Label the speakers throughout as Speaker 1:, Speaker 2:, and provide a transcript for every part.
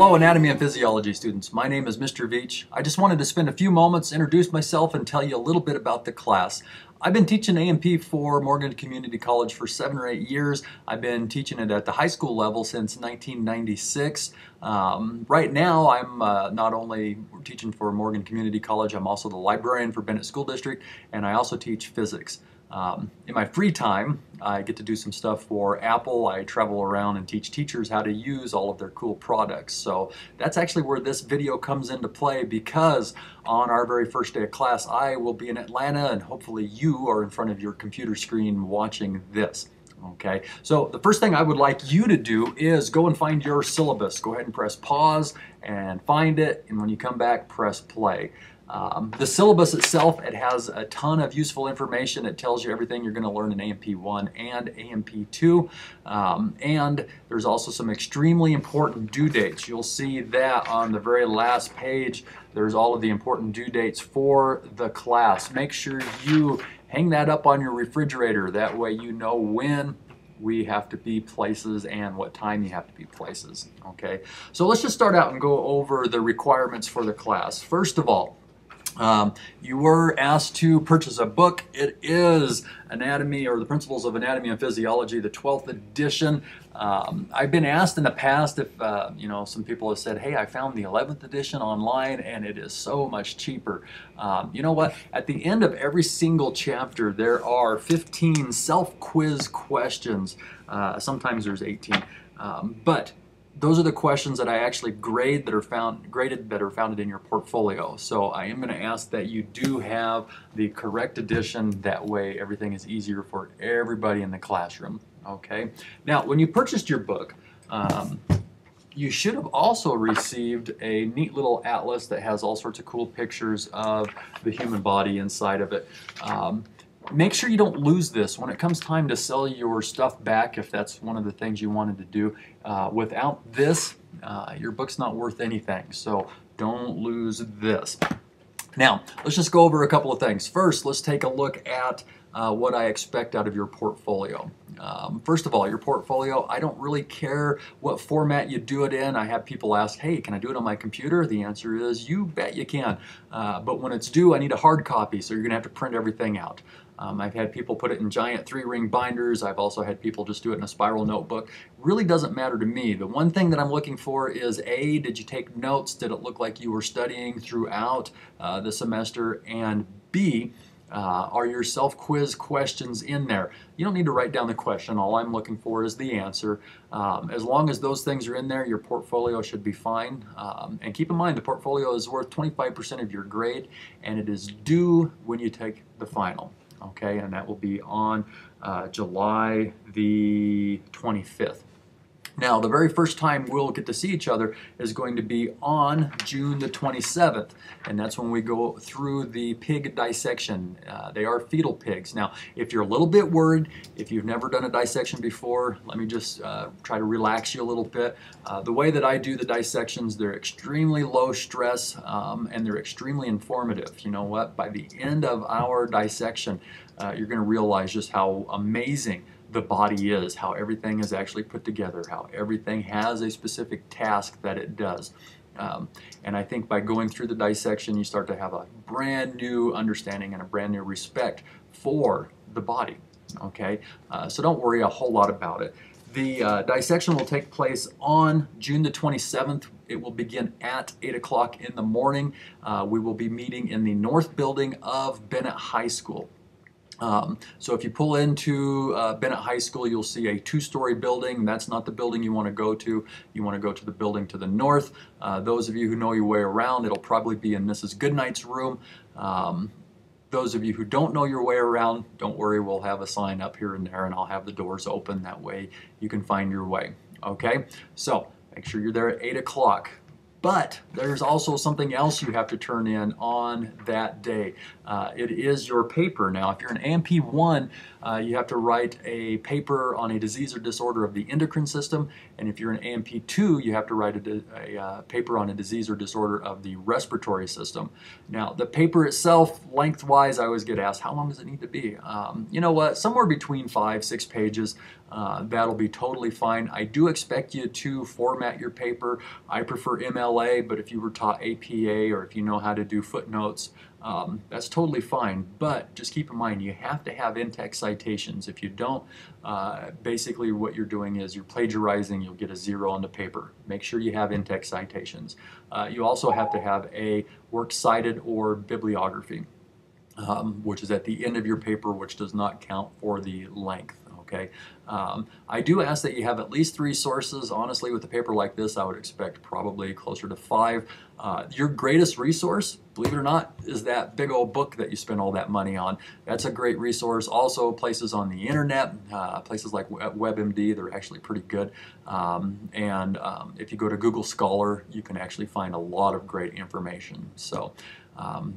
Speaker 1: Hello, anatomy and physiology students. My name is Mr. Veach. I just wanted to spend a few moments, introduce myself, and tell you a little bit about the class. I've been teaching AnP for Morgan Community College for 7 or 8 years. I've been teaching it at the high school level since 1996. Right now, I'm not only teaching for Morgan Community College, I'm also the librarian for Bennett School District, and I also teach physics. In my free time, I get to do some stuff for Apple. I travel around and teach teachers how to use all of their cool products. So that's actually where this video comes into play, because on our very first day of class, I will be in Atlanta, and hopefully you are in front of your computer screen watching this. Okay, so the first thing I would like you to do is go and find your syllabus. Go ahead and press pause and find it, and when you come back, press play. The syllabus itself, it has a ton of useful information. It tells you everything you're going to learn in AnP 1 and AnP 2. And there's also some extremely important due dates. You'll see that on the very last page. There's all of the important due dates for the class. Make sure you hang that up on your refrigerator. That way you know when we have to be places and what time you have to be places. Okay, so let's just start out and go over the requirements for the class. First of all, you were asked to purchase a book. It is Anatomy, or the Principles of Anatomy and Physiology, the 12th edition. I've been asked in the past if, some people have said, hey, I found the 11th edition online and it is so much cheaper. You know what? At the end of every single chapter, there are 15 self-quiz questions. Sometimes there's 18. But those are the questions that I actually graded that are founded in your portfolio. So I am going to ask that you do have the correct edition. That way everything is easier for everybody in the classroom. Okay. Now, when you purchased your book, you should have also received a neat little atlas that has all sorts of cool pictures of the human body inside of it. Make sure you don't lose this when it comes time to sell your stuff back, if that's one of the things you wanted to do. Without this, your book's not worth anything, so don't lose this. Now, let's just go over a couple of things. First, let's take a look at what I expect out of your portfolio. First of all, your portfolio, I don't really care what format you do it in. I have people ask, hey, can I do it on my computer? The answer is, you bet you can. But when it's due, I need a hard copy, so you're going to have to print everything out. I've had people put it in giant 3-ring binders. I've also had people just do it in a spiral notebook. Really doesn't matter to me. The one thing that I'm looking for is, A, did you take notes? Did it look like you were studying throughout the semester? And B, are your self-quiz questions in there? You don't need to write down the question. All I'm looking for is the answer. As long as those things are in there, your portfolio should be fine. And keep in mind, the portfolio is worth 25% of your grade, and it is due when you take the final. Okay, and that will be on July the 25th. Now, the very first time we'll get to see each other is going to be on June the 27th, and that's when we go through the pig dissection. They are fetal pigs. Now, if you're a little bit worried, if you've never done a dissection before, let me just try to relax you a little bit. The way that I do the dissections, they're extremely low stress, and they're extremely informative. You know what? By the end of our dissection, you're going to realize just how amazing the body is, how everything is actually put together, how everything has a specific task that it does. And I think by going through the dissection, you start to have a brand new understanding and a brand new respect for the body. Okay, so don't worry a whole lot about it. The dissection will take place on June the 27th. It will begin at 8 o'clock in the morning. We will be meeting in the north building of Bennett High School. So if you pull into Bennett High School, you'll see a 2-story building. That's not the building you want to go to. You want to go to the building to the north. Those of you who know your way around, it'll probably be in Mrs. Goodnight's room. Those of you who don't know your way around, don't worry, we'll have a sign up here and there, and I'll have the doors open. That way you can find your way. Okay, so make sure you're there at 8 o'clock. But there's also something else you have to turn in on that day. It is your paper. Now, if you're an AnP 1, you have to write a paper on a disease or disorder of the endocrine system. And if you're an AnP 2, you have to write a paper on a disease or disorder of the respiratory system. Now, the paper itself, lengthwise, I always get asked, how long does it need to be? You know what? Somewhere between 5-6 pages. That'll be totally fine. I do expect you to format your paper. I prefer MLA, but if you were taught APA or if you know how to do footnotes, that's totally fine. But just keep in mind, you have to have in-text citations. If you don't, basically what you're doing is you're plagiarizing. You'll get a 0 on the paper. Make sure you have in-text citations. You also have to have a works cited or bibliography, which is at the end of your paper, which does not count for the length. Okay. I do ask that you have at least 3 sources. Honestly, with a paper like this, I would expect probably closer to 5. Your greatest resource, believe it or not, is that big old book that you spend all that money on. That's a great resource. Also, places on the internet, places like WebMD, they're actually pretty good. If you go to Google Scholar, you can actually find a lot of great information. So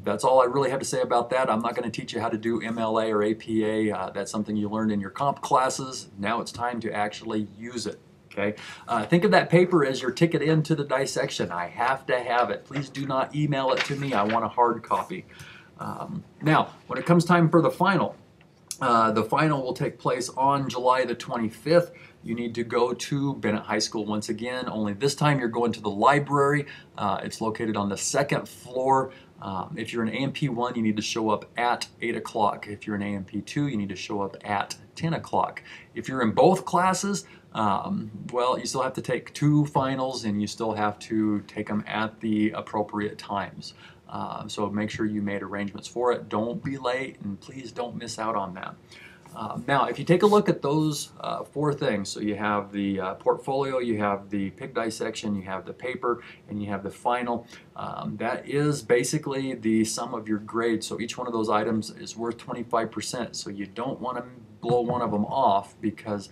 Speaker 1: that's all I really have to say about that. I'm not going to teach you how to do MLA or APA. That's something you learned in your comp classes. Now it's time to actually use it. Okay. Think of that paper as your ticket into the dissection. I have to have it. Please do not email it to me. I want a hard copy. Now, when it comes time for the final will take place on July the 25th. You need to go to Bennett High School once again, only this time you're going to the library. It's located on the 2nd floor. If you're an AnP 1, you need to show up at 8 o'clock. If you're an AnP 2, you need to show up at 10 o'clock. If you're in both classes, well, you still have to take 2 finals and you still have to take them at the appropriate times. So make sure you made arrangements for it. Don't be late, and please don't miss out on that. Now, if you take a look at those 4 things, so you have the portfolio, you have the pig dissection, you have the paper, and you have the final, that is basically the sum of your grade. So each one of those items is worth 25%. So you don't want to blow one of them off, because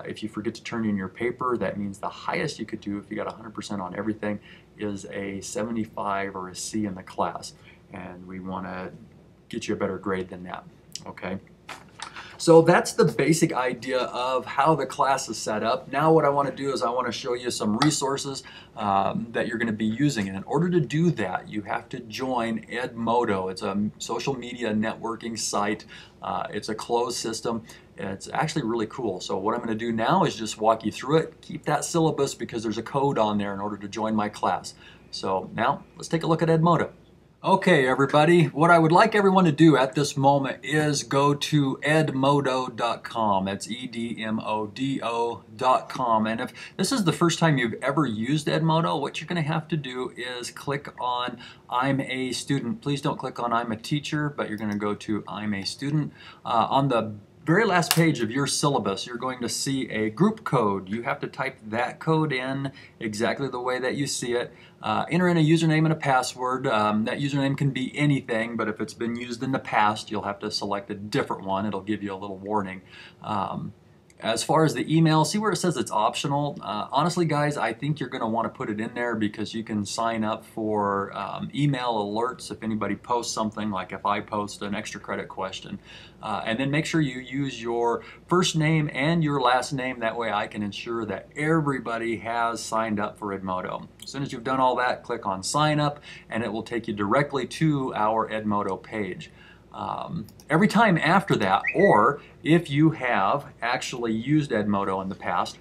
Speaker 1: if you forget to turn in your paper, that means the highest you could do if you got 100% on everything is a 75 or a C in the class. And we want to get you a better grade than that. Okay. So that's the basic idea of how the class is set up. Now what I want to do is I want to show you some resources that you're going to be using. And in order to do that, you have to join Edmodo. It's a social media networking site. It's a closed system. It's actually really cool. So what I'm going to do now is just walk you through it. Keep that syllabus because there's a code on there in order to join my class. So now let's take a look at Edmodo. Okay, everybody, what I would like everyone to do at this moment is go to edmodo.com. That's EDMODO.com. And if this is the first time you've ever used Edmodo, what you're going to have to do is click on I'm a student. Please don't click on I'm a teacher, but you're going to go to I'm a student. On the very last page of your syllabus, you're going to see a group code. You have to type that code in exactly the way that you see it. Enter in a username and a password. That username can be anything, but if it's been used in the past, you'll have to select a different one. It'll give you a little warning. As far as the email, see where it says it's optional? Honestly, guys, I think you're going to want to put it in there because you can sign up for email alerts if anybody posts something, like if I post an extra credit question. And then make sure you use your first name and your last name. That way I can ensure that everybody has signed up for Edmodo. As soon as you've done all that, click on sign up and it will take you directly to our Edmodo page. Every time after that, or if you have actually used Edmodo in the past,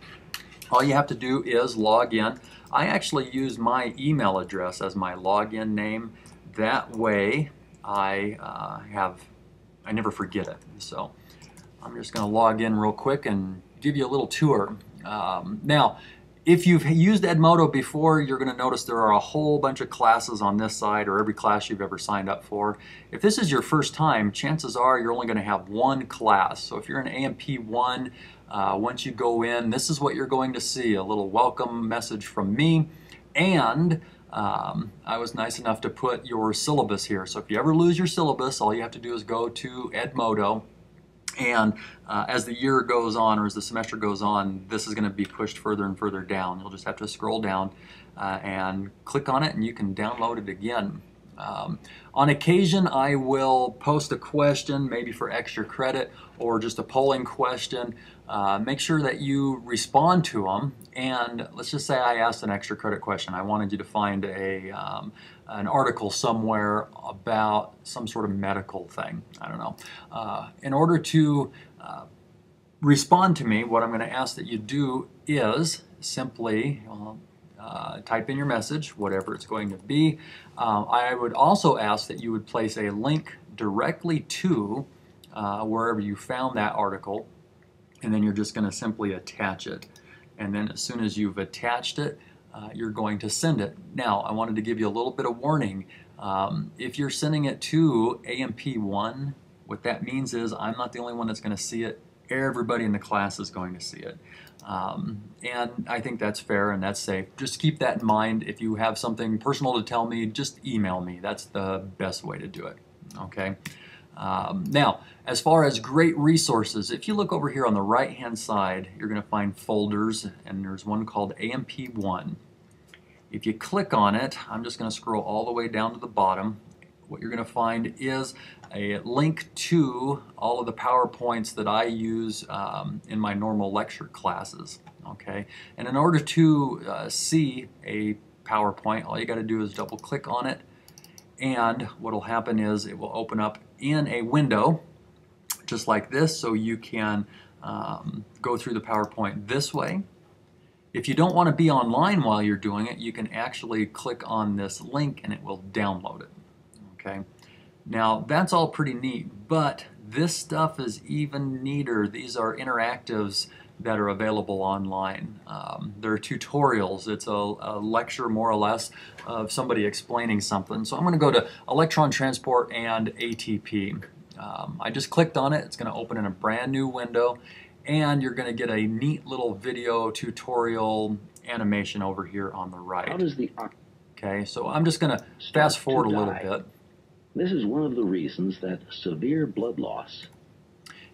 Speaker 1: all you have to do is log in. I actually use my email address as my login name. That way I never forget it. So I'm just going to log in real quick and give you a little tour. Now, if you've used Edmodo before, you're going to notice there are a whole bunch of classes on this side, or every class you've ever signed up for. If this is your first time, chances are you're only going to have one class. So if you're an AnP 1, once you go in, this is what you're going to see, a little welcome message from me. And I was nice enough to put your syllabus here. So if you ever lose your syllabus, all you have to do is go to Edmodo And as the year goes on, or as the semester goes on, this is going to be pushed further and further down. You'll just have to scroll down and click on it, and you can download it again. On occasion, I will post a question, maybe for extra credit, or just a polling question. Make sure that you respond to them. And let's just say I asked an extra credit question. I wanted you to find an article somewhere about some sort of medical thing. I don't know. In order to respond to me, what I'm going to ask that you do is simply type in your message, whatever it's going to be. I would also ask that you would place a link directly to wherever you found that article, and then you're just going to simply attach it. And then as soon as you've attached it, you're going to send it. Now, I wanted to give you a little bit of warning. If you're sending it to AnP1, what that means is I'm not the only one that's going to see it. Everybody in the class is going to see it. And I think that's fair and that's safe. Just keep that in mind. If you have something personal to tell me, just email me. That's the best way to do it. Okay. Now, as far as great resources, if you look over here on the right-hand side, you're going to find folders, and there's one called AnP1. If you click on it, I'm just going to scroll all the way down to the bottom. What you're going to find is a link to all of the PowerPoints that I use in my normal lecture classes. Okay, and in order to see a PowerPoint, all you got to do is double click on it, and what will happen is it will open up in a window just like this, so you can go through the PowerPoint this way. If you don't want to be online while you're doing it, you can actually click on this link and it will download it. Okay, now that's all pretty neat, but this stuff is even neater. These are interactives that are available online. They're tutorials. It's a lecture, more or less, of somebody explaining something. So I'm going to go to electron transport and ATP. I just clicked on it. It's going to open in a brand new window, and you're going to get a neat little video tutorial animation over here on the right.
Speaker 2: How does the
Speaker 1: Okay, so I'm just going to fast forward a little bit.
Speaker 2: This is one of the reasons that severe blood loss.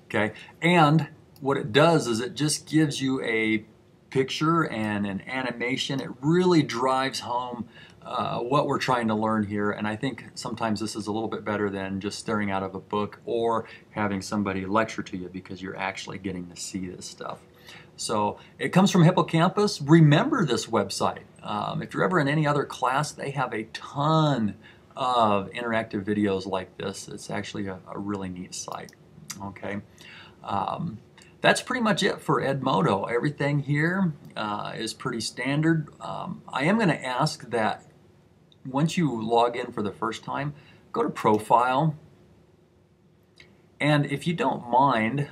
Speaker 1: Okay, and what it does is it just gives you a picture and an animation. It really drives home what we're trying to learn here, and I think sometimes this is a little bit better than just staring out of a book or having somebody lecture to you, because you're actually getting to see this stuff. So it comes from Hippocampus. Remember this website. If you're ever in any other class, they have a ton of interactive videos like this. It's actually a really neat site. Okay. That's pretty much it for Edmodo. Everything here is pretty standard. I am going to ask that once you log in for the first time, go to Profile, and if you don't mind,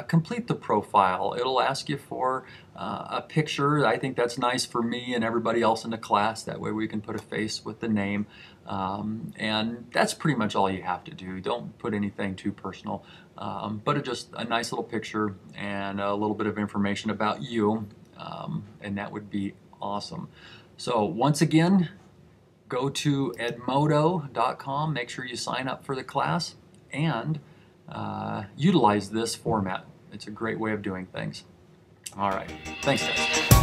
Speaker 1: complete the profile. It'll ask you for a picture. I think that's nice for me and everybody else in the class. That way we can put a face with the name. And that's pretty much all you have to do. Don't put anything too personal, but just a nice little picture and a little bit of information about you, and that would be awesome. So once again, go to edmodo.com, make sure you sign up for the class, and utilize this format. It's a great way of doing things. All right, thanks guys.